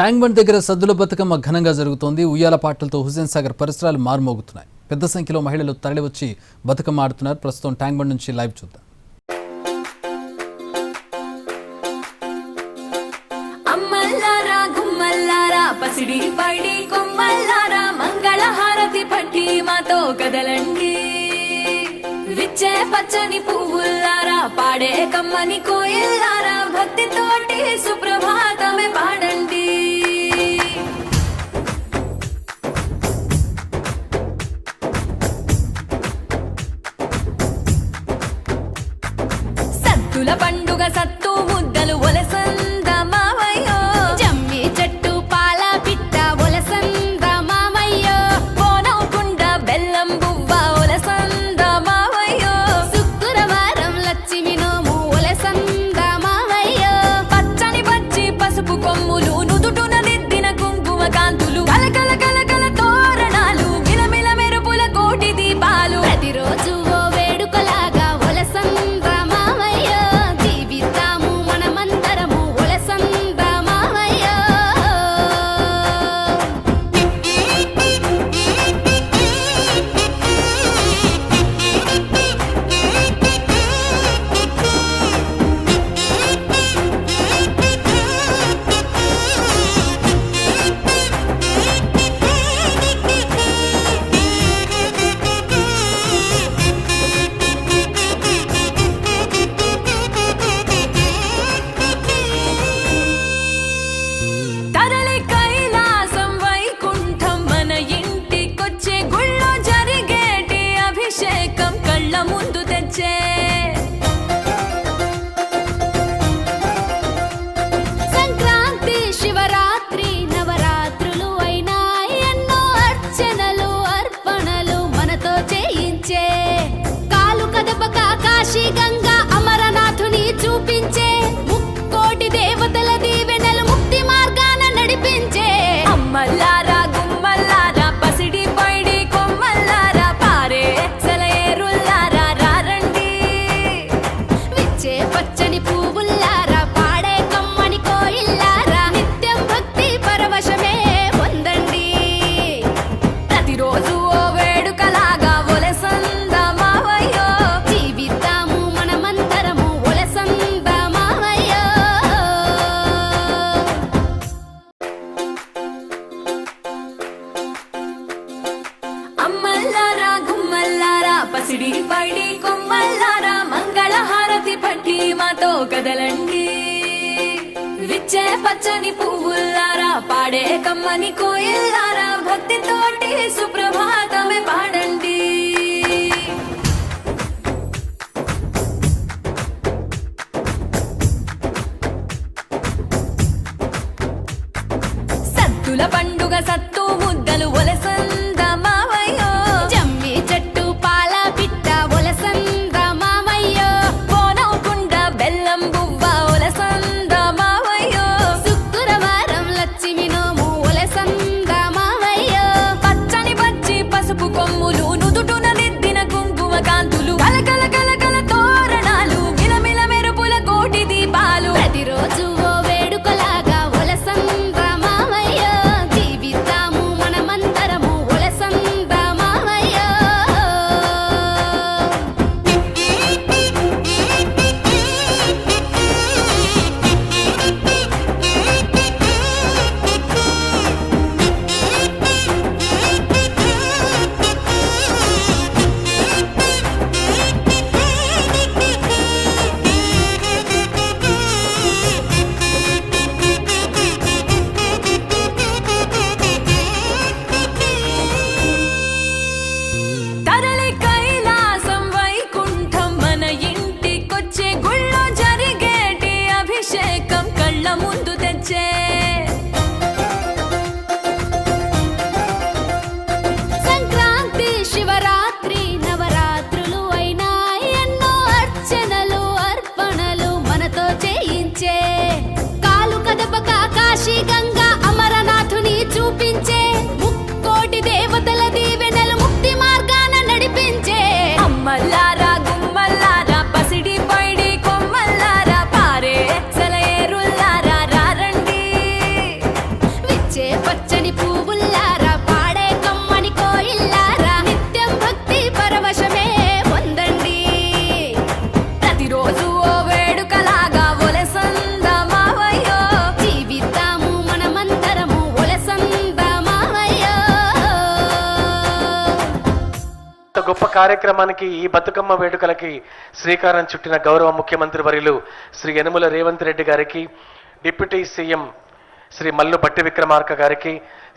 Tank bund దగ్గర సద్దుల బతుకమ్మ ఘనంగా జరుగుతోంది. ఉయ్యాల పాటలతో హుసేన్ సాగర్ పరిసరాలు మారుమోగుతున్నాయి. పెద్ద సంఖ్యలో మహిళలు తరలివచ్చి బతుకమ్మ ఆడుతున్నారు. ప్రస్తుతం ట్యాంక్ బండ్ నుంచి లైవ్ చూద్దాం. అమ్మల్లారా గుమ్మల్లారా పసిడి పైడి కొమ్మల్లారా మంగళహారతి పట్టి మాతో కదలండి. విచ్చే పచ్చని పువ్వుల్లారా పాడే కమ్మని కోయిల్లారా భక్తితోటి సుప్రభాతమే పాడండి. సత్తుల పండుగ సత్తు ముద్దలు ఒలసంద మావయ్యో, జమ్మి చెట్టు పాల పిట్ట ఒలసంద మావయ్యో, పోనవకుండ బెల్లం బువ్వ ఒలసంద మావయ్యో, శుక్రవారం లక్ష్మి నోము ఒలసంద మావయ్యో, పచ్చని పచ్చి పసుపు కొమ్ములు నుదుటున దిద్దిన కుంకుమ కాంతులు కలకల కలకల తోరణాలు మిలమిల మెరుపుల కోటి దీపాలు ప్రతిరోజు ఓ వేడుకలాగా ఒలసంద మావయ్యో, జీవితాము మనమందరము ఒలసంద మావయ్యో. తరలి కైలాసం వైకుంఠం మన ఇంటికొచ్చే గుళ్ళో జరిగేటి అభిషేకం కళ్ళ ముందు తెచ్చే సంక్రాంతి శివరాత్రి నవరాత్రులు అయినా ఎన్నో అర్చనలు అర్పణలు మనతో చేయించే కాలు కదపక కాశీ గంగా అమరనాథుని చూపించే ముక్కోటి దేవతల దీవెనలు ముక్తి మార్గాన నడిపించే అమ్మల్లారా గుమ్మల్లారా పసిడి పైడి కొమ్మల్లారా పారే సెలయేరుల్లారా రారండి. విచ్చే పచ్చని పువ్వుల్లారా పాడే కమ్మని కోయిల్లారా నిత్యం భక్తి పరవశమే పొందండి. ప్రతిరోజు ఓ వేడుకలాగా ఒలసంద మావయ్యో, జీవితాము మనమందరము ఒలసంద మావయ్యో. అమ్మల్లారా గుమ్మల్లారా పసిడి పైడి కొమ్మల్లారా మంగళహారతి పట్టి మాతో కదలండి. విచ్చే పచ్చని పువ్వుల్లారా పాడే కమ్మని కోయిల్లారా భక్తితోటి సుప్రభాతమే పాడండి. సత్తుల పండుగ సత్తు ముద్దలు ఒలసంద మావయ్యో, జమ్మి చెట్టు పాల పిట్ట ఒలసంద మావయ్యో, పోనవకుండ బెల్లం బువ్వ ఒలసంద మావయ్యో, శుక్రవారం లక్ష్మి నోము ఒలసంద మావయ్యో, పచ్చని పచ్చి పసుపు కొమ్ములు నుదుటున దిద్దిన కుంకుమ కాంతులు కలకల కలకల తోరణాలు మిలమిల మెరుపుల కోటి దీపాలు ప్రతిరోజు ఓ వేడుకలాగా ఒలసంద మావయ్యో, జీవితాము మనమందరము ఒలసంద విచ్చే పచ్చని పువ్వుల్లారా పాడే కమ్మని కోయిల్లారా నిత్యం భక్తి పరవశమే పొందండి ప్రతిరోజు ఓ వేడుకలాగా ఒలసంద మావయ్యో జీవితాము మనమంతరము ఒలసంద మావయ్యో. గొప్ప కార్యక్రమానికి ఈ బతుకమ్మ వేడుకలకి శ్రీకారం చుట్టిన గౌరవ ముఖ్యమంత్రి వర్యులు శ్రీ యనుమల రేవంత్ రెడ్డి గారికి, డిప్యూటీ సీఎం శ్రీ మల్లు భట్టి విక్రమార్క గారికి,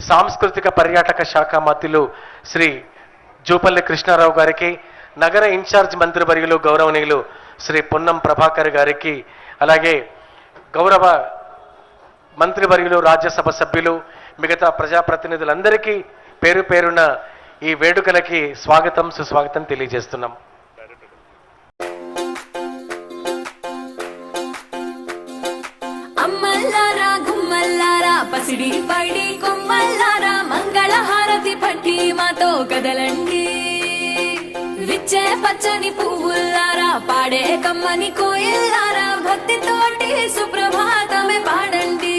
సాంస్కృతిక పర్యాటక శాఖ మంత్రులు శ్రీ జూపల్లి కృష్ణారావు గారికి, నగర ఇన్ఛార్జ్ మంత్రివర్యులు గౌరవనీయులు శ్రీ పొన్నం ప్రభాకర్ గారికి, అలాగే గౌరవ మంత్రివర్యులు రాజ్యసభ సభ్యులు మిగతా ప్రజాప్రతినిధులందరికీ పేరు పేరున ఈ వేడుకలకి స్వాగతం సుస్వాగతం తెలియజేస్తున్నాం. అమ్మల్లారా గుమ్మల్లారా పసిడి పైడి కొమ్మల్లారా మంగళహారతి పట్టి మాతో కదలండి విచ్చే పచ్చని పువ్వుల్లారా పాడే కమ్మని కోయిల్లారా భక్తితోటి సుప్రభాతమే పాడండి.